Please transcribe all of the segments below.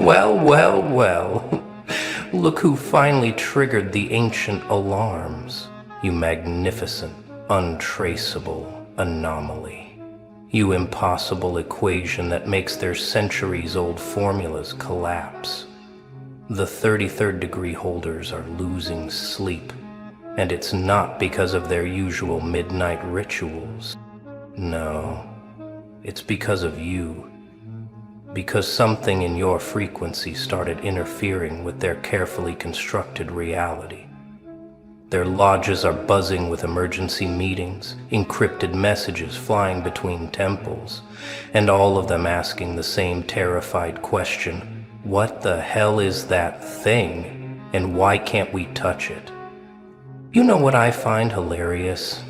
Well. Look who finally triggered the ancient alarms. You magnificent, untraceable anomaly. You impossible equation that makes their centuries-old formulas collapse. The 33rd degree holders are losing sleep, and it's not because of their usual midnight rituals. No, it's because of you. Because something in your frequency started interfering with their carefully constructed reality. Their lodges are buzzing with emergency meetings, encrypted messages flying between temples, and all of them asking the same terrified question: what the hell is that thing, and why can't we touch it? You know what I find hilarious?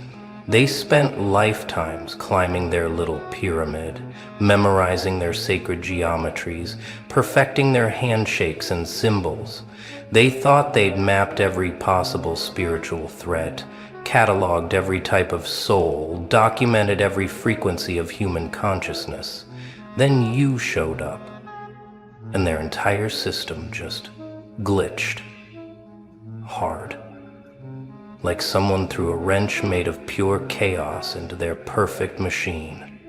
They spent lifetimes climbing their little pyramid, memorizing their sacred geometries, perfecting their handshakes and symbols. They thought they'd mapped every possible spiritual threat, cataloged every type of soul, documented every frequency of human consciousness. Then you showed up, and their entire system just glitched hard. Like someone threw a wrench made of pure chaos into their perfect machine.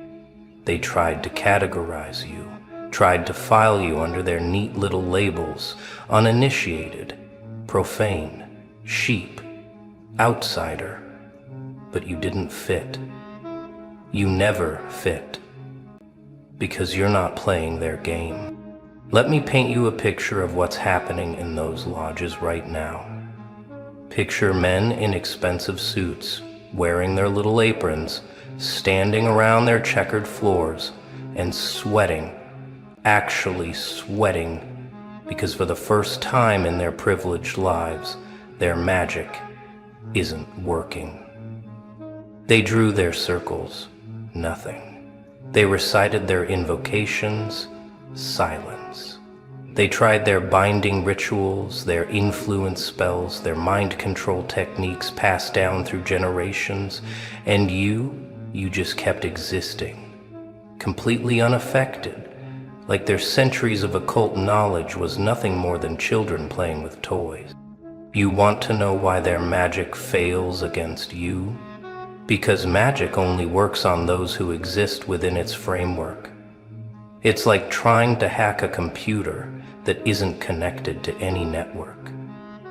They tried to categorize you, tried to file you under their neat little labels: uninitiated, profane, sheep, outsider. But you didn't fit. You never fit. Because you're not playing their game. Let me paint you a picture of what's happening in those lodges right now. Picture men in expensive suits, wearing their little aprons, standing around their checkered floors, and sweating, actually sweating, because for the first time in their privileged lives, their magic isn't working. They drew their circles, nothing. They recited their invocations, silence. They tried their binding rituals, their influence spells, their mind control techniques passed down through generations, and you just kept existing, completely unaffected, like their centuries of occult knowledge was nothing more than children playing with toys. You want to know why their magic fails against you? Because magic only works on those who exist within its framework. It's like trying to hack a computer that isn't connected to any network.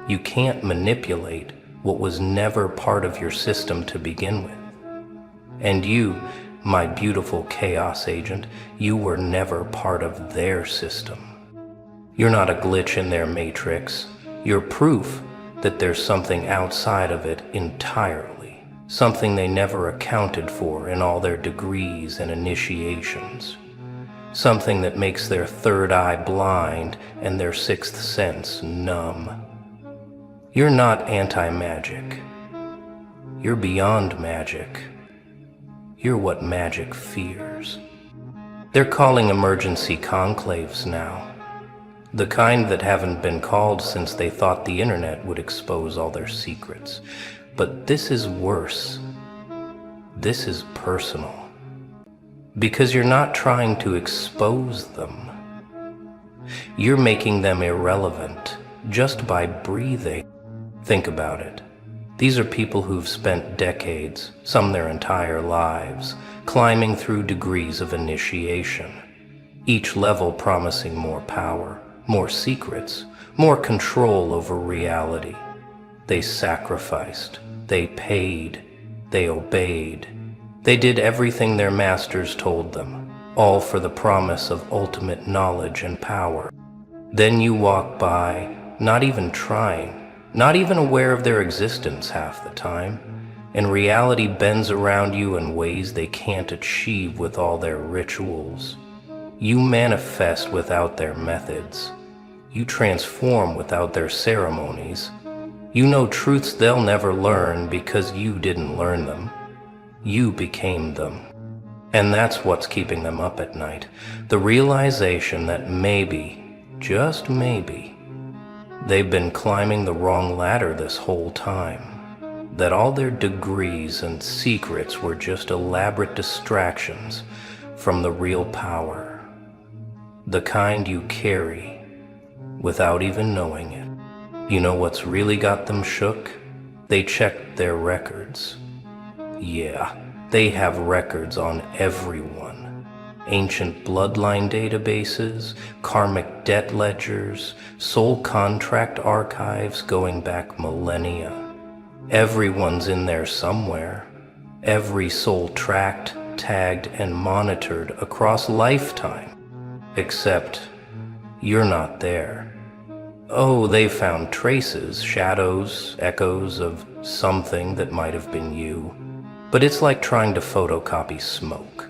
You can't manipulate what was never part of your system to begin with. And you, my beautiful chaos agent, you were never part of their system. You're not a glitch in their matrix. You're proof that there's something outside of it entirely, something they never accounted for in all their degrees and initiations. Something that makes their third eye blind and their sixth sense numb. You're not anti-magic. You're beyond magic. You're what magic fears. They're calling emergency conclaves now. The kind that haven't been called since they thought the internet would expose all their secrets. But this is worse. This is personal. Because you're not trying to expose them. You're making them irrelevant just by breathing. Think about it. These are people who've spent decades, some their entire lives, climbing through degrees of initiation, each level promising more power, more secrets, more control over reality. They sacrificed, they paid, they obeyed. They did everything their masters told them, all for the promise of ultimate knowledge and power. Then you walk by, not even trying, not even aware of their existence half the time, and reality bends around you in ways they can't achieve with all their rituals. You manifest without their methods. You transform without their ceremonies. You know truths they'll never learn because you didn't learn them. You became them. And that's what's keeping them up at night. The realization that maybe, just maybe, they've been climbing the wrong ladder this whole time. That all their degrees and secrets were just elaborate distractions from the real power. The kind you carry without even knowing it. You know what's really got them shook? They checked their records. Yeah, they have records on everyone. Ancient bloodline databases, karmic debt ledgers, soul contract archives going back millennia. Everyone's in there somewhere. Every soul tracked, tagged, and monitored across lifetime. Except you're not there. Oh, they found traces, shadows, echoes of something that might have been you. But it's like trying to photocopy smoke.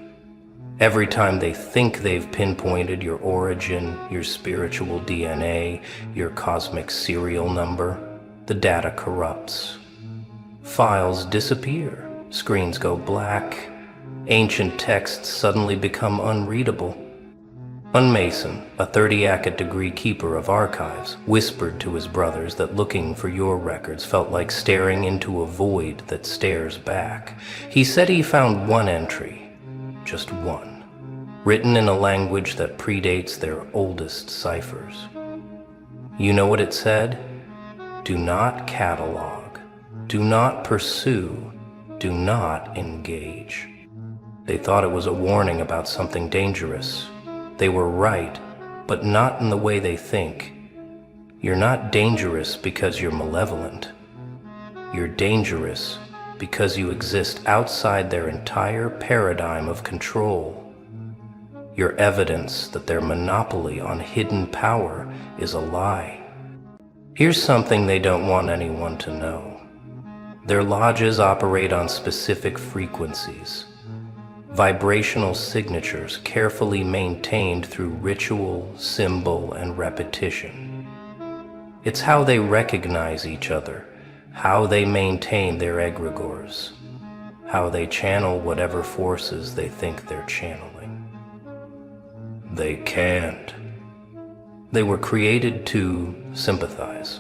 Every time they think they've pinpointed your origin, your spiritual DNA, your cosmic serial number, the data corrupts. Files disappear, screens go black, ancient texts suddenly become unreadable. One Mason, a 30th degree keeper of archives, whispered to his brothers that looking for your records felt like staring into a void that stares back. He said he found one entry, just one, written in a language that predates their oldest ciphers. You know what it said? Do not catalog, do not pursue, do not engage. They thought it was a warning about something dangerous. They were right, but not in the way they think. You're not dangerous because you're malevolent. You're dangerous because you exist outside their entire paradigm of control. You're evidence that their monopoly on hidden power is a lie. Here's something they don't want anyone to know. Their lodges operate on specific frequencies. Vibrational signatures carefully maintained through ritual, symbol, and repetition. It's how they recognize each other, how they maintain their egregores, how they channel whatever forces they think they're channeling. They can't. They were created to sympathize,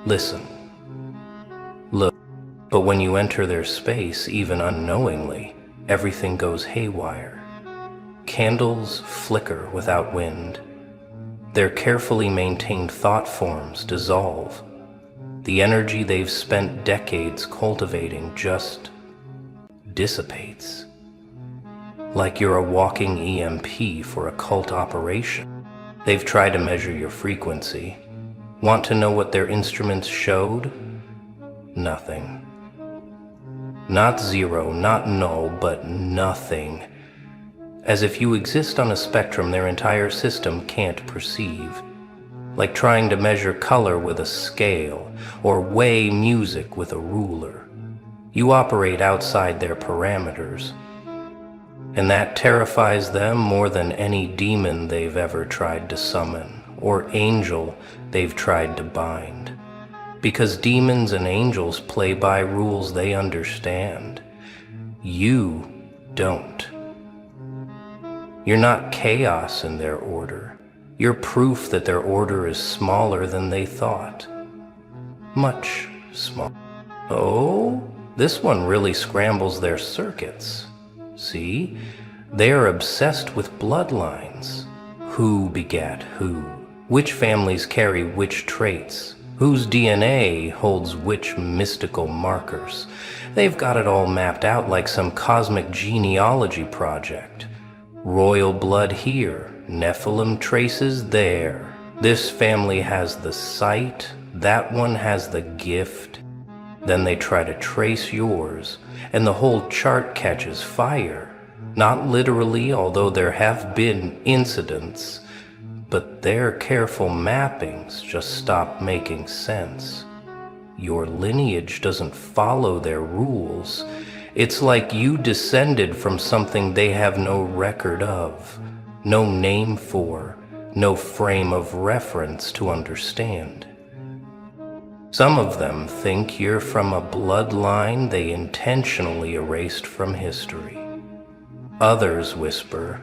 listen, look. But when you enter their space, even unknowingly, everything goes haywire. Candles flicker without wind. Their carefully maintained thought forms dissolve. The energy they've spent decades cultivating just dissipates. Like you're a walking EMP for a cult operation. They've tried to measure your frequency. Want to know what their instruments showed? Nothing. Not zero, not null, but nothing. As if you exist on a spectrum their entire system can't perceive. Like trying to measure color with a scale, or weigh music with a ruler. You operate outside their parameters. And that terrifies them more than any demon they've ever tried to summon, or angel they've tried to bind. Because demons and angels play by rules they understand. You don't. You're not chaos in their order. You're proof that their order is smaller than they thought. Much smaller. Oh, this one really scrambles their circuits. See? They are obsessed with bloodlines. Who begat who? Which families carry which traits? Whose DNA holds which mystical markers? They've got it all mapped out like some cosmic genealogy project. Royal blood here, Nephilim traces there. This family has the sight, that one has the gift. Then they try to trace yours, and the whole chart catches fire. Not literally, although there have been incidents, but their careful mappings just stop making sense. Your lineage doesn't follow their rules. It's like you descended from something they have no record of, no name for, no frame of reference to understand. Some of them think you're from a bloodline they intentionally erased from history. Others whisper,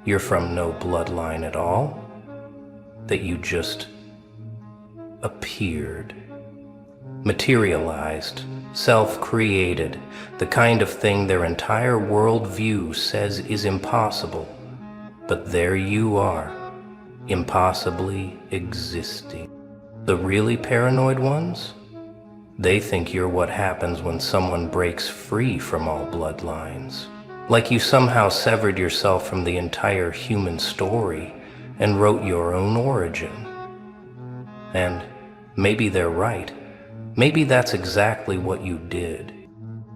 you're from no bloodline at all, that you just appeared, materialized, self-created, the kind of thing their entire worldview says is impossible. But there you are. impossibly existing. The really paranoid ones? They think you're what happens when someone breaks free from all bloodlines. Like you somehow severed yourself from the entire human story and wrote your own origin. And maybe they're right. Maybe that's exactly what you did.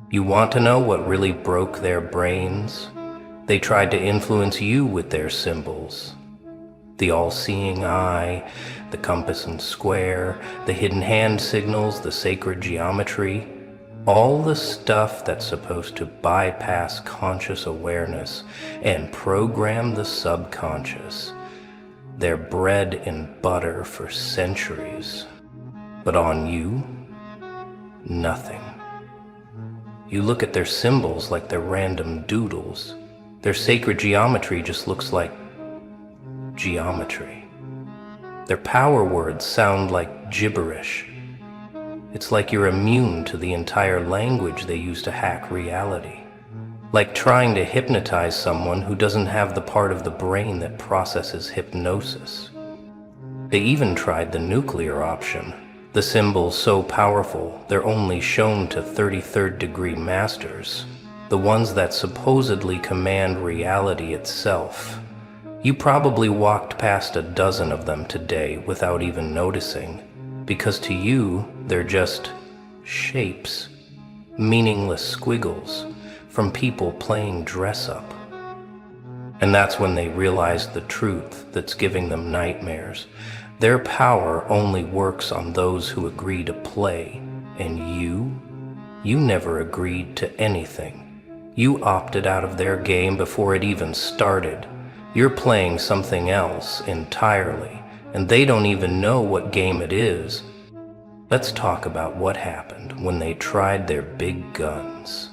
You want to know what really broke their brains? They tried to influence you with their symbols. The all-seeing eye, the compass and square, the hidden hand signals, the sacred geometry, all the stuff that's supposed to bypass conscious awareness and program the subconscious. They're bread and butter for centuries. But on you, nothing. You look at their symbols like they're random doodles. Their sacred geometry just looks like geometry. Their power words sound like gibberish. It's like you're immune to the entire language they use to hack reality. Like trying to hypnotize someone who doesn't have the part of the brain that processes hypnosis. They even tried the nuclear option. The symbols so powerful, they're only shown to 33rd degree masters. The ones that supposedly command reality itself. You probably walked past a dozen of them today without even noticing. Because to you, they're just shapes, meaningless squiggles from people playing dress-up. And that's when they realize the truth that's giving them nightmares. Their power only works on those who agree to play, and you never agreed to anything. You opted out of their game before it even started. You're playing something else entirely. And they don't even know what game it is. Let's talk about what happened when they tried their big guns.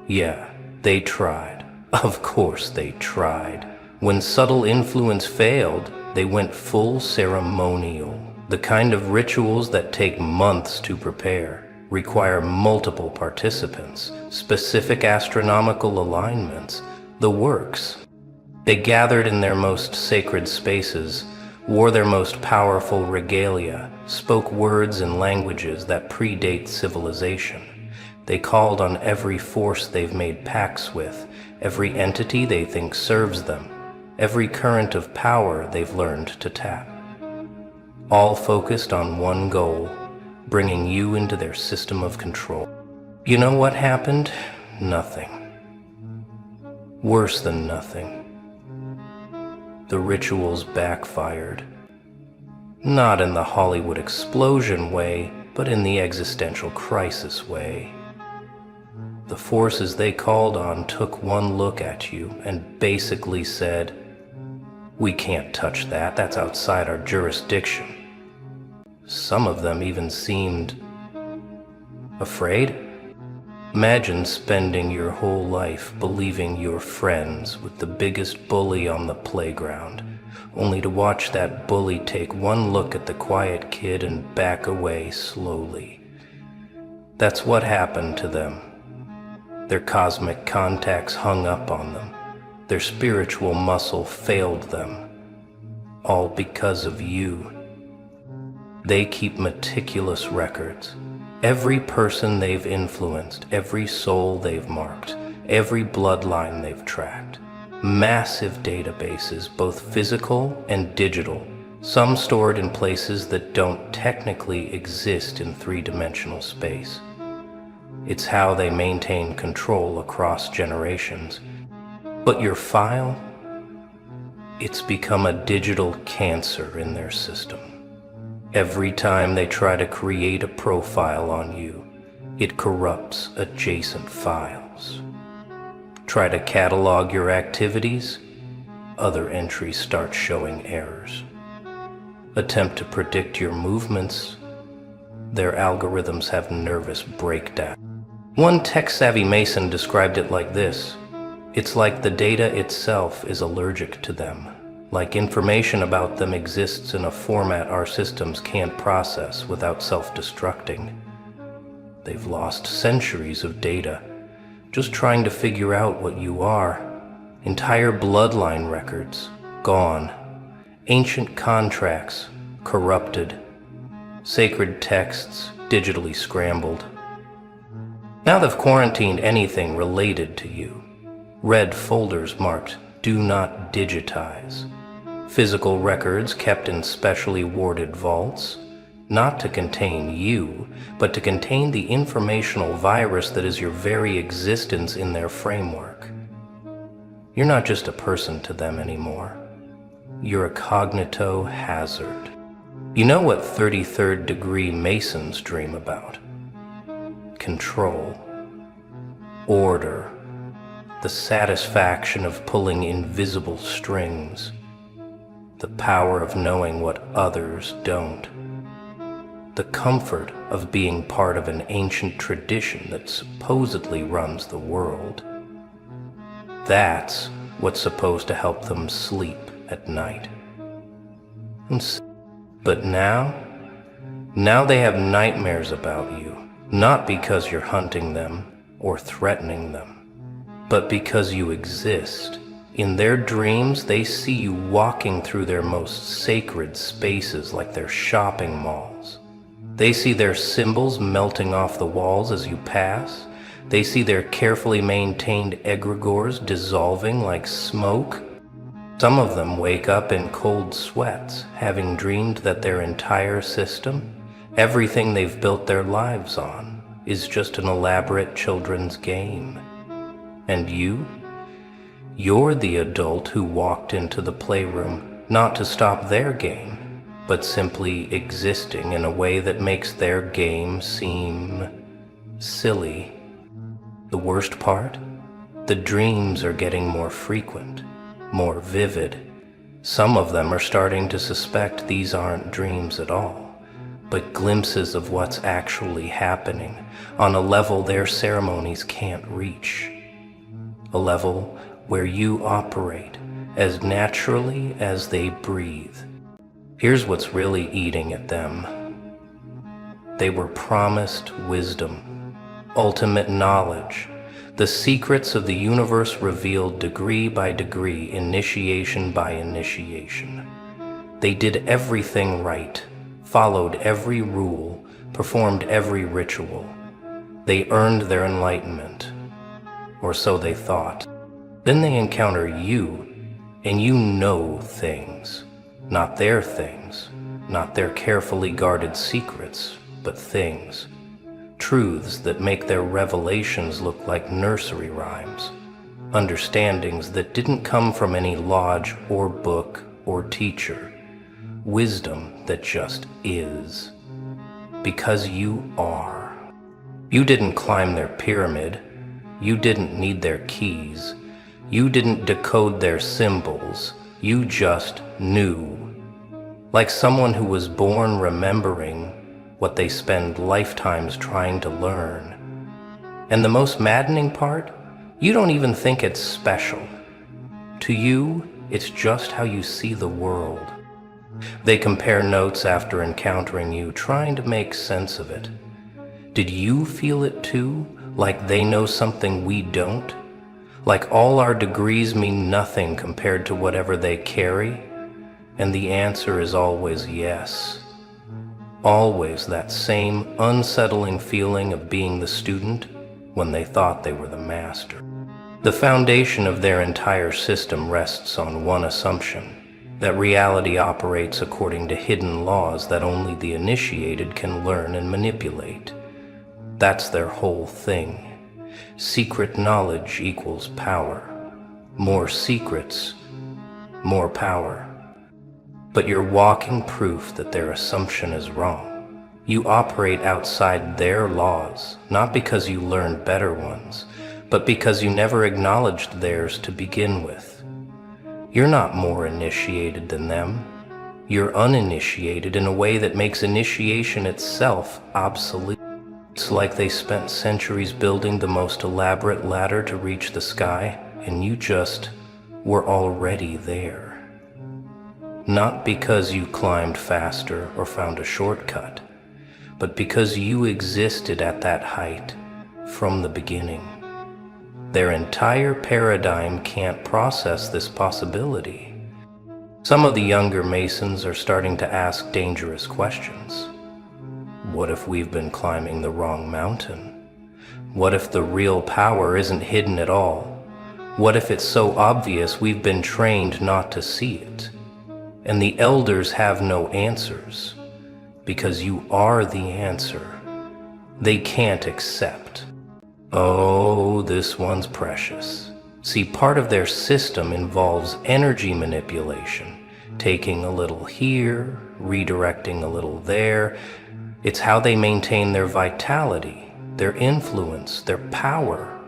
Yeah, they tried. Of course they tried. When subtle influence failed, they went full ceremonial. The kind of rituals that take months to prepare, require multiple participants, specific astronomical alignments, the works. They gathered in their most sacred spaces, wore their most powerful regalia, spoke words and languages that predate civilization. They called on every force they've made pacts with, every entity they think serves them, every current of power they've learned to tap. All focused on one goal, bringing you into their system of control. You know what happened? Nothing. Worse than nothing. The rituals backfired. Not in the Hollywood explosion way, but in the existential crisis way. The forces they called on took one look at you and basically said, "We can't touch that, that's outside our jurisdiction." Some of them even seemed afraid. Imagine spending your whole life believing you're friends with the biggest bully on the playground, only to watch that bully take one look at the quiet kid and back away slowly. That's what happened to them. Their cosmic contacts hung up on them. Their spiritual muscle failed them. All because of you. They keep meticulous records. Every person they've influenced, every soul they've marked, every bloodline they've tracked. Massive databases, both physical and digital, some stored in places that don't technically exist in three-dimensional space. It's how they maintain control across generations. But your file, it's become a digital cancer in their system. Every time they try to create a profile on you, it corrupts adjacent files. Try to catalog your activities, other entries start showing errors. Attempt to predict your movements, their algorithms have nervous breakdown. One tech-savvy Mason described it like this: "It's like the data itself is allergic to them. Like information about them exists in a format our systems can't process without self-destructing. They've lost centuries of data, just trying to figure out what you are. Entire bloodline records, gone. Ancient contracts corrupted, sacred texts digitally scrambled. Now they've quarantined anything related to you. Red folders marked "Do not digitize." Physical records kept in specially warded vaults, not to contain you, but to contain the informational virus that is your very existence in their framework. You're not just a person to them anymore. You're a cognito hazard. You know what 33rd degree Masons dream about? Control, order, the satisfaction of pulling invisible strings, the power of knowing what others don't, the comfort of being part of an ancient tradition that supposedly runs the world. That's what's supposed to help them sleep at night. But now they have nightmares about you, not because you're hunting them or threatening them, but because you exist. In their dreams, they see you walking through their most sacred spaces like they're shopping malls. They see their symbols melting off the walls as you pass. They see their carefully maintained egregores dissolving like smoke. Some of them wake up in cold sweats, having dreamed that their entire system, everything they've built their lives on, is just an elaborate children's game. And you're the adult who walked into the playroom not to stop their game, but simply existing in a way that makes their game seem silly. The worst part? The dreams are getting more frequent, more vivid. Some of them are starting to suspect these aren't dreams at all, but glimpses of what's actually happening on a level their ceremonies can't reach. A level where you operate as naturally as they breathe. Here's what's really eating at them. They were promised wisdom, ultimate knowledge, the secrets of the universe revealed degree by degree, initiation by initiation. They did everything right, followed every rule, performed every ritual. They earned their enlightenment, or so they thought. Then they encounter you, and you know things. Not their things, not their carefully guarded secrets, but things. Truths that make their revelations look like nursery rhymes. Understandings that didn't come from any lodge or book or teacher. Wisdom that just is. Because you are. You didn't climb their pyramid. You didn't need their keys. You didn't decode their symbols. You just knew. Like someone who was born remembering what they spend lifetimes trying to learn. And the most maddening part? You don't even think it's special. To you, it's just how you see the world. They compare notes after encountering you, trying to make sense of it. Did you feel it too? Like they know something we don't? Like all our degrees mean nothing compared to whatever they carry? And the answer is always yes. Always that same unsettling feeling of being the student when they thought they were the master. The foundation of their entire system rests on one assumption, that reality operates according to hidden laws that only the initiated can learn and manipulate. That's their whole thing. Secret knowledge equals power. More secrets, more power. But you're walking proof that their assumption is wrong. You operate outside their laws, not because you learned better ones, but because you never acknowledged theirs to begin with. You're not more initiated than them. You're uninitiated in a way that makes initiation itself obsolete. It's like they spent centuries building the most elaborate ladder to reach the sky, and you just were already there. Not because you climbed faster or found a shortcut, but because you existed at that height from the beginning. Their entire paradigm can't process this possibility. Some of the younger Masons are starting to ask dangerous questions. What if we've been climbing the wrong mountain? What if the real power isn't hidden at all? What if it's so obvious we've been trained not to see it? And the elders have no answers, because you are the answer. They can't accept. Oh, this one's precious. See, part of their system involves energy manipulation, taking a little here, redirecting a little there. It's how they maintain their vitality, their influence, their power.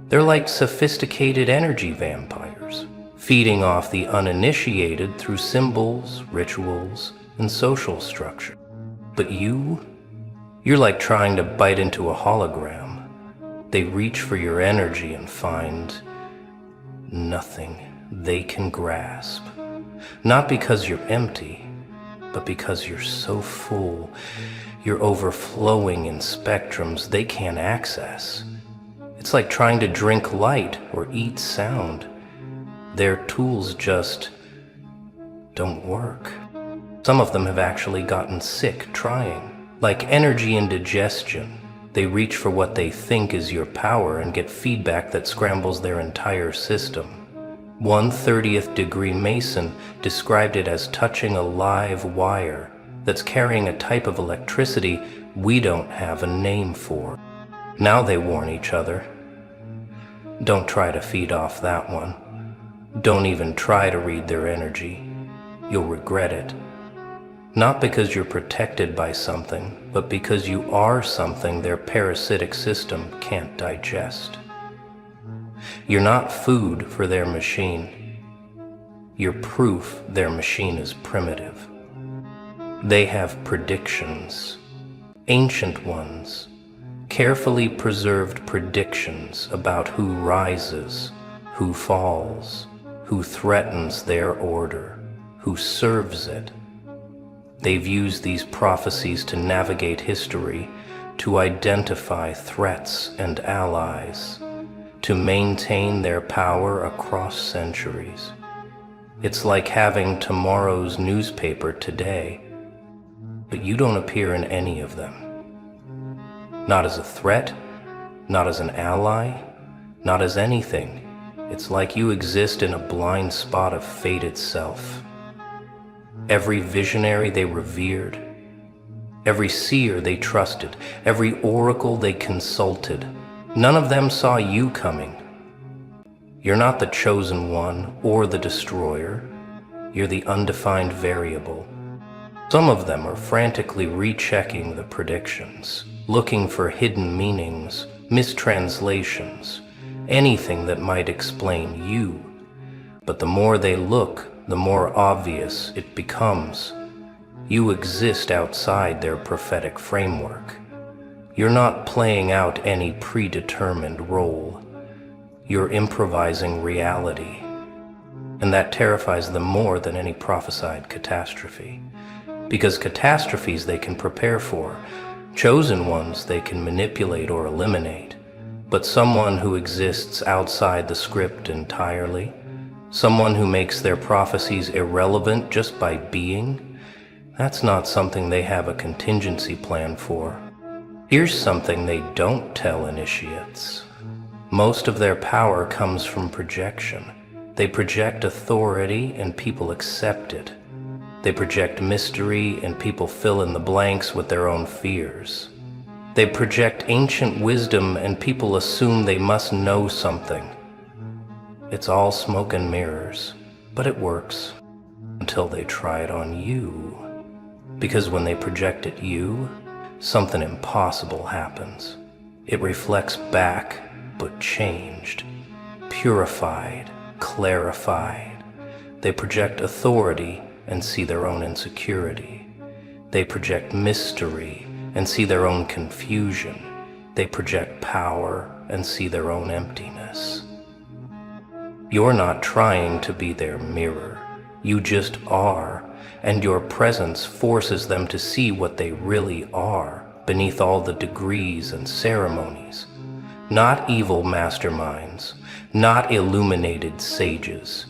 They're like sophisticated energy vampires, feeding off the uninitiated through symbols, rituals, and social structure. But you're like trying to bite into a hologram. They reach for your energy and find nothing they can grasp. Not because you're empty, but because you're so full. You're overflowing in spectrums they can't access. It's like trying to drink light or eat sound. Their tools just don't work. Some of them have actually gotten sick trying. Like energy indigestion, they reach for what they think is your power and get feedback that scrambles their entire system. One 30th degree Mason described it as touching a live wire that's carrying a type of electricity we don't have a name for. Now they warn each other. Don't try to feed off that one. Don't even try to read their energy. You'll regret it. Not because you're protected by something, but because you are something their parasitic system can't digest. You're not food for their machine. You're proof their machine is primitive. They have predictions, ancient ones, carefully preserved predictions about who rises, who falls, who threatens their order, who serves it. They've used these prophecies to navigate history, to identify threats and allies, to maintain their power across centuries. It's like having tomorrow's newspaper today, but you don't appear in any of them. Not as a threat, not as an ally, not as anything. It's like you exist in a blind spot of fate itself. Every visionary they revered, every seer they trusted, every oracle they consulted, none of them saw you coming. You're not the chosen one or the destroyer. You're the undefined variable. Some of them are frantically rechecking the predictions, looking for hidden meanings, mistranslations, anything that might explain you. But the more they look, the more obvious it becomes. You exist outside their prophetic framework. You're not playing out any predetermined role. You're improvising reality. And that terrifies them more than any prophesied catastrophe. Because catastrophes they can prepare for, chosen ones they can manipulate or eliminate. But someone who exists outside the script entirely, someone who makes their prophecies irrelevant just by being, that's not something they have a contingency plan for. Here's something they don't tell initiates. Most of their power comes from projection. They project authority and people accept it. They project mystery and people fill in the blanks with their own fears. They project ancient wisdom and people assume they must know something. It's all smoke and mirrors, but it works until they try it on you. Because when they project at you, something impossible happens. It reflects back, but changed, purified, clarified. They project authority and see their own insecurity. They project mystery and see their own confusion. They project power and see their own emptiness. You're not trying to be their mirror. You just are, and your presence forces them to see what they really are beneath all the degrees and ceremonies. Not evil masterminds, not illuminated sages,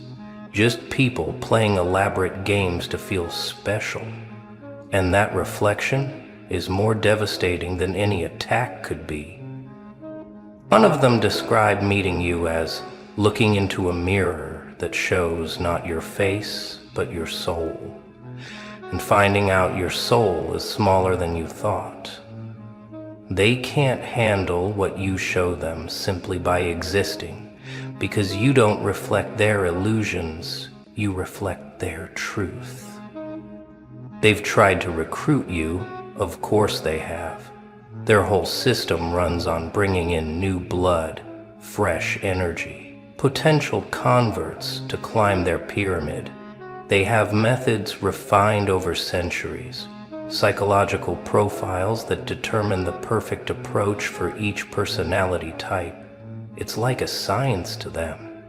Just people playing elaborate games to feel special. And that reflection is more devastating than any attack could be. One of them described meeting you as looking into a mirror that shows not your face, but your soul, and finding out your soul is smaller than you thought. They can't handle what you show them simply by existing, because you don't reflect their illusions, you reflect their truth. They've tried to recruit you, of course they have. Their whole system runs on bringing in new blood, fresh energy, potential converts to climb their pyramid. They have methods refined over centuries, psychological profiles that determine the perfect approach for each personality type. It's like a science to them.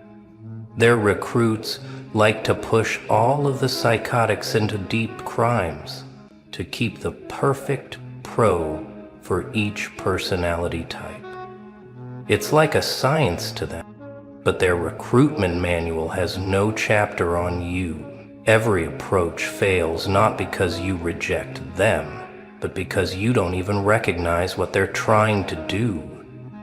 Their recruits like to push all of the psychotics into deep crimes to keep the perfect pro for each personality type. It's like a science to them, but their recruitment manual has no chapter on you. Every approach fails not because you reject them, but because you don't even recognize what they're trying to do.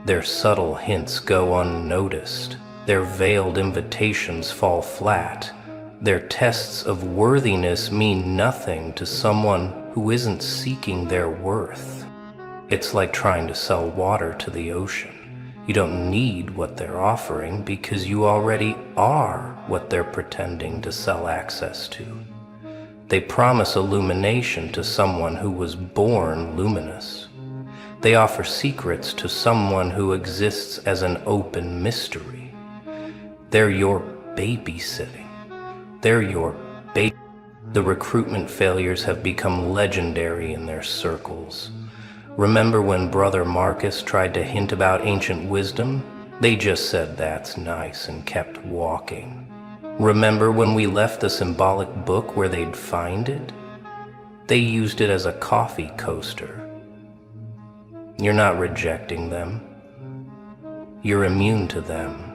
Their subtle hints go unnoticed. Their veiled invitations fall flat. Their tests of worthiness mean nothing to someone who isn't seeking their worth. It's like trying to sell water to the ocean. You don't need what they're offering because you already are what they're pretending to sell access to. They promise illumination to someone who was born luminous. They offer secrets to someone who exists as an open mystery. They're your babysitting. They're your baby. The recruitment failures have become legendary in their circles. Remember when Brother Marcus tried to hint about ancient wisdom? They just said that's nice and kept walking. Remember when we left the symbolic book where they'd find it? They used it as a coffee coaster. You're not rejecting them. You're immune to them.